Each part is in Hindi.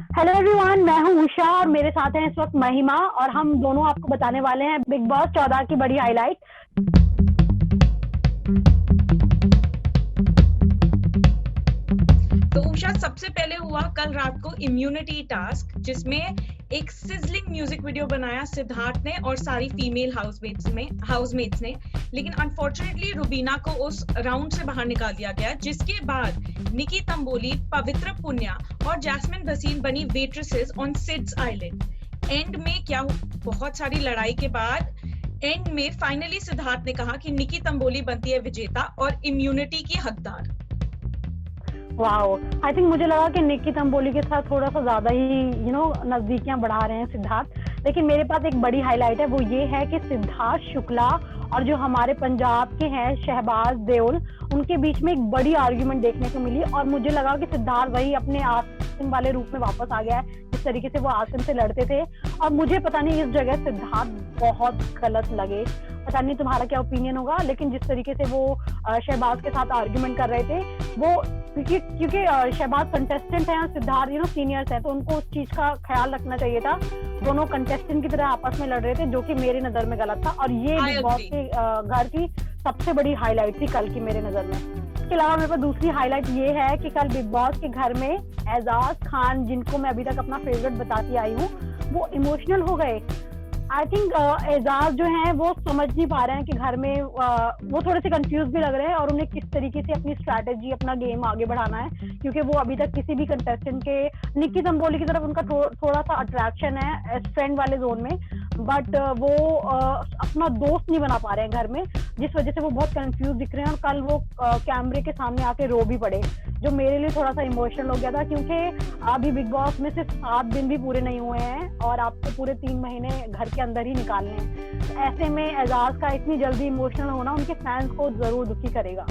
हेलो एवरीवन, मैं हूं उषा और मेरे साथ हैं इस वक्त महिमा और हम दोनों आपको बताने वाले हैं बिग बॉस 14 की बड़ी हाईलाइट। तो उषा, सबसे पहले हुआ कल रात को इम्यूनिटी टास्क, जिसमें एक सिजलिंग म्यूजिक वीडियो बनाया सिद्धार्थ ने और सारी फीमेल हाउसमेट्स ने। लेकिन अनफॉर्चुनेटली रुबीना को उस राउंड से बाहर निकाल दिया गया, जिसके बाद निकी तंबोली, पवित्र पुनिया और जैस्मिन भसीन बनी waitresses on seeds island. And में क्या बहुत सारी लड़ाई के बाद एंड में फाइनली सिद्धार्थ ने कहा कि निकी तंबोली बनती है विजेता और इम्यूनिटी की हकदार। वाओ, आई थिंक मुझे लगा कि निकी तंबोली के साथ थोड़ा सा ज्यादा ही नजदीकियां बढ़ा रहे हैं सिद्धार्थ। लेकिन मेरे पास एक बड़ी हाईलाइट है, वो ये है कि सिद्धार्थ शुक्ला और जो हमारे पंजाब के हैं शहबाज देओल, उनके बीच में एक बड़ी आर्ग्यूमेंट देखने को मिली और मुझे लगा कि सिद्धार्थ वही अपने आसिम वाले रूप में वापस आ गया है जिस तरीके से वो आसिम से लड़ते थे। और मुझे पता नहीं इस जगह सिद्धार्थ बहुत गलत लगे, पता नहीं तुम्हारा क्या ओपिनियन होगा, लेकिन जिस तरीके से वो शहबाज के साथ आर्ग्यूमेंट कर रहे थे वो, क्योंकि शहबाज कंटेस्टेंट है और सिद्धार्थ सीनियर्स है, तो उनको उस चीज का ख्याल रखना चाहिए था। दोनों कंटेस्टेंट की तरह आपस में लड़ रहे थे, जो कि मेरी नजर में गलत था और ये बिग बॉस के घर की सबसे बड़ी हाईलाइट थी कल की मेरे नजर में। इसके अलावा मेरे पास दूसरी हाईलाइट ये है कि कल बिग बॉस के घर में एजाज खान, जिनको मैं अभी तक अपना फेवरेट बताती आई हूँ, वो इमोशनल हो गए। आई थिंक एजाज जो है वो समझ नहीं पा रहे हैं कि घर में वो थोड़े से कंफ्यूज भी लग रहे हैं और उन्हें किस तरीके से अपनी स्ट्रैटेजी, अपना गेम आगे बढ़ाना है, क्योंकि वो अभी तक किसी भी कंटेस्टेंट के, निकी तंबोली की तरफ उनका थोड़ा सा अट्रैक्शन है फ्रेंड वाले जोन में, बट वो अपना दोस्त नहीं बना पा रहे हैं घर में, जिस वजह से वो बहुत कंफ्यूज दिख रहे हैं। और कल वो कैमरे के सामने आके रो भी पड़े, जो मेरे लिए थोड़ा सा इमोशनल हो गया था, क्योंकि अभी बिग बॉस में सिर्फ 7 दिन भी पूरे नहीं हुए हैं और आपको पूरे 3 महीने घर के अंदर ही निकालने हैं। ऐसे में एजाज का इतनी जल्दी इमोशनल होना उनके फैंस को जरूर दुखी करेगा।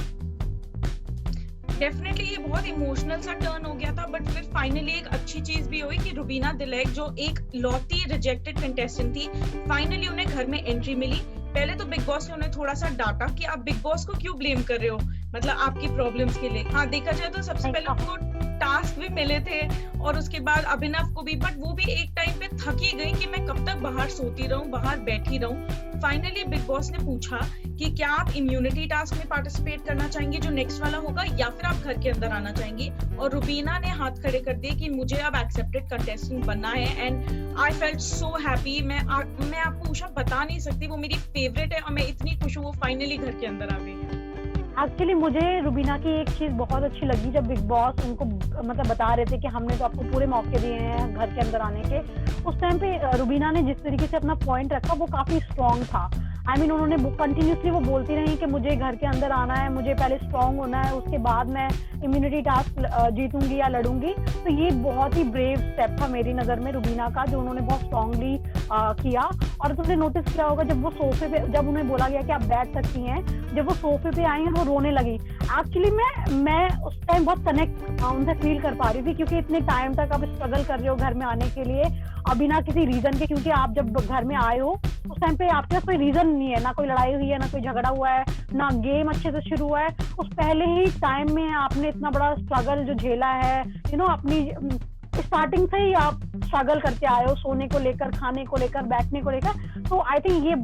डेफिनेटली ये बहुत इमोशनल सा टर्न हो गया था, बट फिर फाइनली एक अच्छी चीज भी हुई कि रुबीना दिलैक, जो एक लौती रिजेक्टेड कंटेस्टेंट थी, फाइनली उन्हें घर में एंट्री मिली। पहले तो बिग बॉस ने उन्हें थोड़ा सा डांटा कि आप बिग बॉस को क्यों ब्लेम कर रहे हो, मतलब आपकी प्रॉब्लम्स के लिए। हाँ, देखा जाए तो सबसे पहले उनको टास्क भी मिले थे और उसके बाद अभिनव को भी, बट वो भी एक टाइम पे थक ही गई कि मैं कब तक बाहर सोती रहूं, बाहर बैठी रहूं। फाइनली बिग बॉस ने पूछा कि क्या आप इम्यूनिटी टास्क में पार्टिसिपेट करना चाहेंगे जो नेक्स्ट वाला होगा, या फिर आप घर के अंदर आना चाहेंगे। और रुबीना ने हाथ खड़े कर दिए कि मुझे अब एक्सेप्टेड कंटेस्टेंट बनना है। And I felt so happy. मैं आपको उषा बता नहीं सकती, वो मेरी फेवरेट है और मैं इतनी खुश हूँ वो फाइनली घर के अंदर आ गई है। एक्चुअली मुझे रुबीना की एक चीज बहुत अच्छी लगी, जब बिग बॉस उनको मतलब बता रहे थे कि हमने तो आपको पूरे मौके दिए हैं घर के अंदर आने के, उस टाइम पे रुबीना ने जिस तरीके से अपना पॉइंट रखा वो काफी स्ट्रॉन्ग था। आई मीन उन्होंने कंटिन्यूसली वो बोलती रही कि मुझे घर के अंदर आना है, मुझे पहले स्ट्रॉन्ग होना है, उसके बाद मैं इम्यूनिटी टास्क जीतूंगी या लड़ूंगी। तो ये बहुत ही ब्रेव स्टेप था मेरी नज़र में रुबीना का, जो उन्होंने बहुत स्ट्रॉन्गली किया। और तुमने नोटिस किया होगा जब वो सोफे पे, जब उन्हें बोला गया कि आप बैठ सकती हैं, जब वो सोफे पे आई और वो रोने लगी, एक्चुअली मैं उस टाइम बहुत कनेक्ट उनसे फील कर पा रही थी, क्योंकि इतने टाइम तक आप स्ट्रगल कर रहे हो घर में आने के लिए बिना किसी रीजन के, क्योंकि आप जब घर में आए हो उस टाइम पे आपके पास कोई रीजन नहीं है, ना कोई लड़ाई हुई है, ना कोई झगड़ा हुआ है, ना गेम अच्छे से शुरू हुआ है। उस पहले ही टाइम में आपने इतना बड़ा स्ट्रगल जो झेला है, अपनी स्टार्टिंग से ही आप स्ट्रगल करते आए हो, सोने को लेकर, खाने को लेकर, बैठने को लेकर। तो आई थिंक ये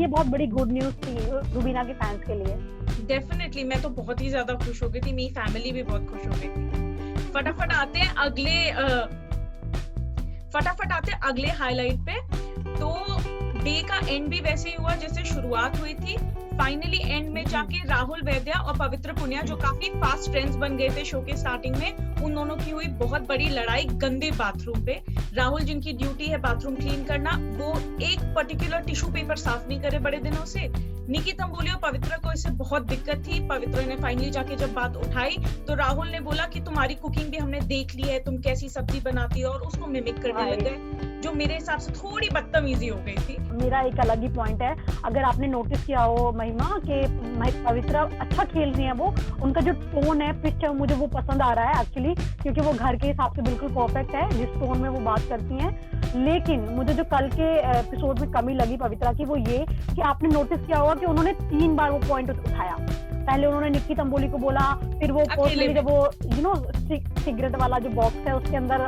बहुत बड़ी गुड न्यूज थी रुबीना के फैंस के लिए। डेफिनेटली मैं तो बहुत ही ज्यादा खुश हो गई थी, मेरी फैमिली भी बहुत खुश हो गई थी। फटाफट आते हैं अगले हाईलाइट पे। तो डे का एंड भी वैसे ही हुआ जैसे शुरुआत हुई थी। फाइनली एंड में जाके राहुल वैद्या और पवित्र पुनिया, जो काफी फास्ट फ्रेंड्स बन गए थे शो के स्टार्टिंग में, उन दोनों की हुई बहुत बड़ी लड़ाई गंदे बाथरूम पे। राहुल, जिनकी ड्यूटी है बाथरूम क्लीन करना, वो एक पर्टिकुलर टिश्यू पेपर साफ नहीं करे बड़े दिनों से। निकी तंबोली और पवित्र को इससे बहुत दिक्कत थी। पवित्र ने फाइनली जाके जब बात उठाई तो राहुल ने बोला कि तुम्हारी कुकिंग भी हमने देख ली है, तुम कैसी सब्जी बनाती हो, और उसको मिमिक करने लग गए, जो मेरे हिसाब से थोड़ी बदतमीजी हो गई थी। मेरा एक अलग ही पॉइंट है, अगर आपने नोटिस किया हो महिमा के पवित्र अच्छा खेल रही है, वो उनका जो टोन है, पिच है, मुझे वो पसंद आ रहा है एक्चुअली, क्योंकि वो घर के हिसाब से बिल्कुल परफेक्ट है जिस टोन में वो बात करती हैं। लेकिन मुझे जो कल के एपिसोड में कमी लगी पवित्रा की, वो ये कि आपने नोटिस किया होगा कि उन्होंने 3 बार वो पॉइंट उठाया। पहले उन्होंने निक्की तंबोली को बोला, फिर वो पर्सनली जब वो सिगरेट वाला जो बॉक्स है उसके अंदर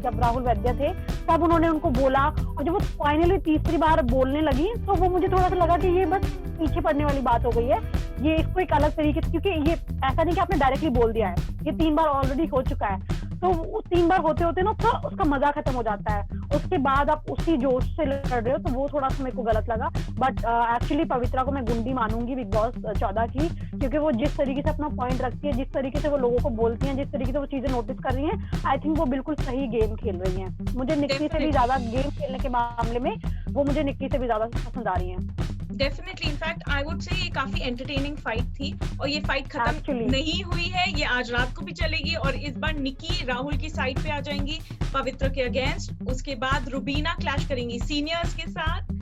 जब राहुल वैद्य थे तब उन्होंने उनको बोला, और जब वो फाइनली तीसरी बार बोलने लगी तो वो मुझे थोड़ा सा लगा कि ये बस पीछे पड़ने वाली बात हो गई है, ये इसको एक अलग तरीके से, क्योंकि ये ऐसा नहीं कि आपने डायरेक्टली बोल दिया है, ये 3 बार ऑलरेडी हो चुका है, तो उस 3 बार होते होते ना उसका मजा खत्म हो जाता है, उसके बाद आप उसी जोश से लड़ रहे हो, तो वो थोड़ा सा मेरे को गलत लगा। बट एक्चुअली पवित्रा को मैं गुंडी मानूंगी बिग बॉस 14 की, क्योंकि वो जिस तरीके से अपना पॉइंट रखती है, जिस तरीके से वो लोगों को बोलती है, जिस तरीके से वो चीजें नोटिस कर रही हैं, आई थिंक वो बिल्कुल सही गेम खेल रही हैं। मुझे निक्की से भी ज्यादा गेम खेलने के मामले में वो मुझे निक्की से भी ज्यादा पसंद आ रही हैं। Definitely, in fact I would say ये काफी एंटरटेनिंग फाइट थी, और ये फाइट खत्म नहीं हुई है, ये आज रात को भी चलेगी, और इस बार निक्की राहुल की साइड पे आ जाएंगी पवित्र के अगेंस्ट, उसके बाद रुबीना क्लैश करेंगी सीनियर्स के साथ,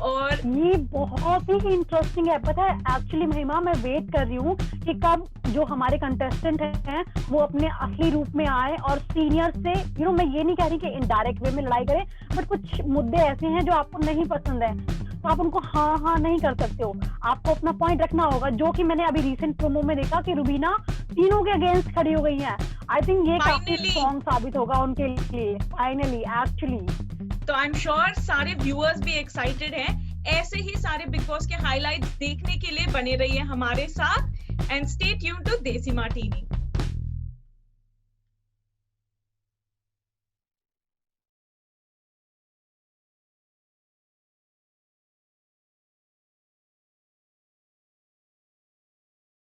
और ये बहुत ही इंटरेस्टिंग है। पता है एक्चुअली महिमा, मैं वेट कर रही हूँ कि कब जो हमारे कंटेस्टेंट हैं वो अपने असली रूप में आए और सीनियर से मैं ये नहीं कह रही कि इनडायरेक्ट वे में लड़ाई करें, बट कुछ मुद्दे ऐसे हैं जो आपको नहीं पसंद है तो आप उनको हाँ नहीं कर सकते हो, आपको अपना पॉइंट रखना होगा, जो कि मैंने अभी रिसेंट प्रोमो में देखा कि रुबीना तीनों के अगेंस्ट खड़ी हो गई है। आई थिंक ये काफी स्ट्रॉन्ग साबित होगा उनके लिए फाइनली एक्चुअली। तो आई एम श्योर सारे व्यूअर्स भी एक्साइटेड हैं, ऐसे ही सारे बिग बॉस के हाइलाइट्स देखने के लिए बने रहिए हमारे साथ, एंड स्टे ट्यून्ड टू देसी मार्टिनी।